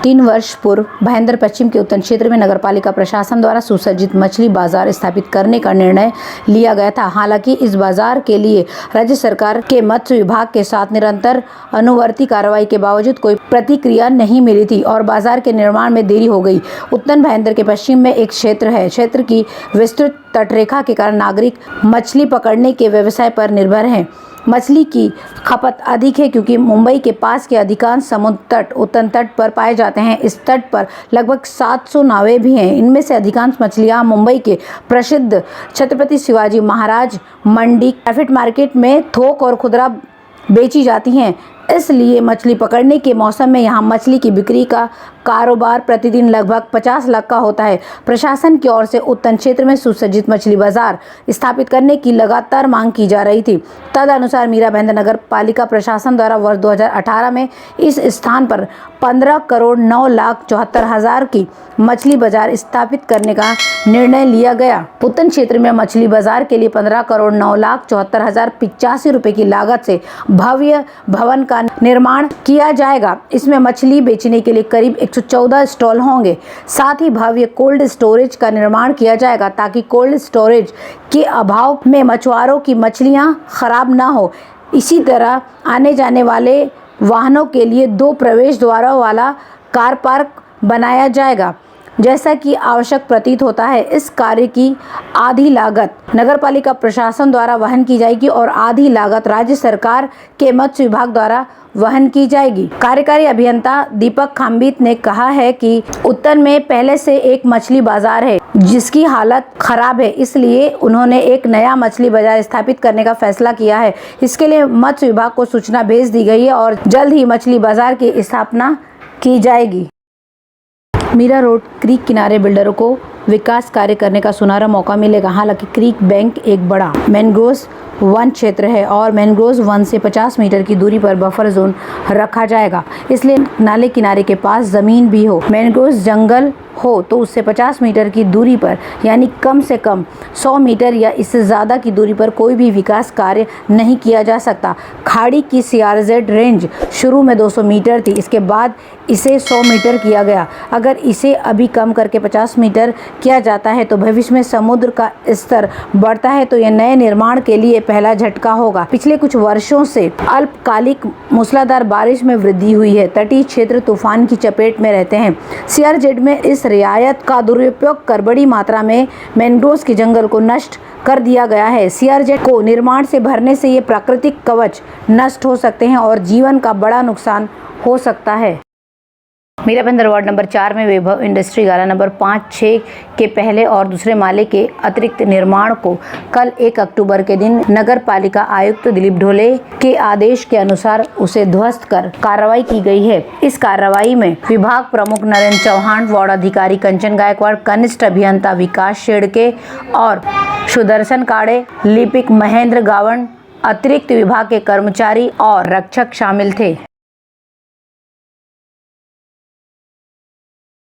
3 वर्ष पूर्व भाईंदर पश्चिम के उत्तर क्षेत्र में नगरपालिका प्रशासन द्वारा सुसज्जित मछली बाजार स्थापित करने का निर्णय लिया गया था। हालांकि इस बाजार के लिए राज्य सरकार के मत्स्य विभाग के साथ निरंतर अनुवर्ती कार्रवाई के बावजूद कोई प्रतिक्रिया नहीं मिली थी और बाजार के निर्माण में देरी हो गई। उत्तर भाईंदर के पश्चिम में एक क्षेत्र है। क्षेत्र की विस्तृत तटरेखा के कारण नागरिक मछली पकड़ने के व्यवसाय पर निर्भर हैं। मछली की खपत अधिक है क्योंकि मुंबई के पास के अधिकांश समुद्र तट उत्तर तट पर पाए जाते हैं। इस तट पर लगभग 700 नावें भी हैं। इनमें से अधिकांश मछलियां मुंबई के प्रसिद्ध छत्रपति शिवाजी महाराज मंडी ट्राफिक मार्केट में थोक और खुदरा बेची जाती हैं। इसलिए मछली पकड़ने के मौसम में यहाँ मछली की बिक्री का कारोबार प्रतिदिन लगभग 50 लाख का होता है। प्रशासन की ओर से उत्तर क्षेत्र में सुसज्जित मछली बाजार स्थापित करने की लगातार मांग की जा रही थी। तदनुसार मीरा भाईंदर नगर पालिका प्रशासन द्वारा वर्ष 2018 में इस स्थान पर 15,09,74,000 की मछली बाजार स्थापित करने का निर्णय लिया गया। उत्तर क्षेत्र में मछली बाजार के लिए 15,09,74,085 रुपए की लागत से भव्य भवन का निर्माण किया जाएगा। इसमें मछली बेचने के लिए करीब 114 स्टॉल होंगे। साथ ही भव्य कोल्ड स्टोरेज का निर्माण किया जाएगा ताकि कोल्ड स्टोरेज के अभाव में मछुआरों की मछलियां खराब ना हो। इसी तरह आने जाने वाले वाहनों के लिए 2 प्रवेश द्वारों वाला कार पार्क बनाया जाएगा जैसा कि आवश्यक प्रतीत होता है। इस कार्य की आधी लागत नगरपालिका प्रशासन द्वारा वहन की जाएगी और आधी लागत राज्य सरकार के मत्स्य विभाग द्वारा वहन की जाएगी। कार्यकारी अभियंता दीपक खाम्बित ने कहा है कि उत्तर में पहले से एक मछली बाजार है जिसकी हालत खराब है, इसलिए उन्होंने एक नया मछली बाजार स्थापित करने का फैसला किया है। इसके लिए मत्स्य विभाग को सूचना भेज दी गई है और जल्द ही मछली बाजार की स्थापना की जाएगी। मीरा रोड क्रीक किनारे बिल्डरों को विकास कार्य करने का सुनहरा मौका मिलेगा। हालांकि क्रीक बैंक एक बड़ा मैंग्रोव्स वन क्षेत्र है और मैंग्रोव्स वन से 50 मीटर की दूरी पर बफर जोन रखा जाएगा, इसलिए नाले किनारे के पास ज़मीन भी हो। मैंग्रोव्स जंगल हो तो उससे 50 मीटर की दूरी पर यानी कम से कम 100 मीटर या इससे ज़्यादा की दूरी पर कोई भी विकास कार्य नहीं किया जा सकता। खाड़ी की CRZ रेंज शुरू में 200 मीटर थी, इसके बाद इसे 100 मीटर किया गया। अगर इसे अभी कम करके 50 मीटर किया जाता है तो भविष्य में समुद्र का स्तर बढ़ता है तो यह नए निर्माण के लिए पहला झटका होगा। पिछले कुछ वर्षों से अल्पकालिक मूसलाधार बारिश में वृद्धि हुई है। तटीय क्षेत्र तूफान की चपेट में रहते हैं। CRZ में इस रियायत का दुरुपयोग कर बड़ी मात्रा में मैंग्रोव्स के जंगल को नष्ट कर दिया गया है। CRZ को निर्माण से भरने से ये प्राकृतिक कवच नष्ट हो सकते हैं और जीवन का बड़ा नुकसान हो सकता है। मीरा भाईंदर वार्ड नंबर 4 में वैभव इंडस्ट्री गाला नंबर 5-6 के पहले और दूसरे माले के अतिरिक्त निर्माण को कल 1 अक्टूबर के दिन नगर पालिका आयुक्त दिलीप ढोले के आदेश के अनुसार उसे ध्वस्त कर कार्रवाई की गई है। इस कार्रवाई में विभाग प्रमुख नरेंद्र चौहान, वार्ड अधिकारी कंचन गायकवाड़, कनिष्ठ अभियंता विकास शेड़के और सुदर्शन काड़े, लिपिक महेंद्र गावण, अतिरिक्त विभाग के कर्मचारी और रक्षक शामिल थे।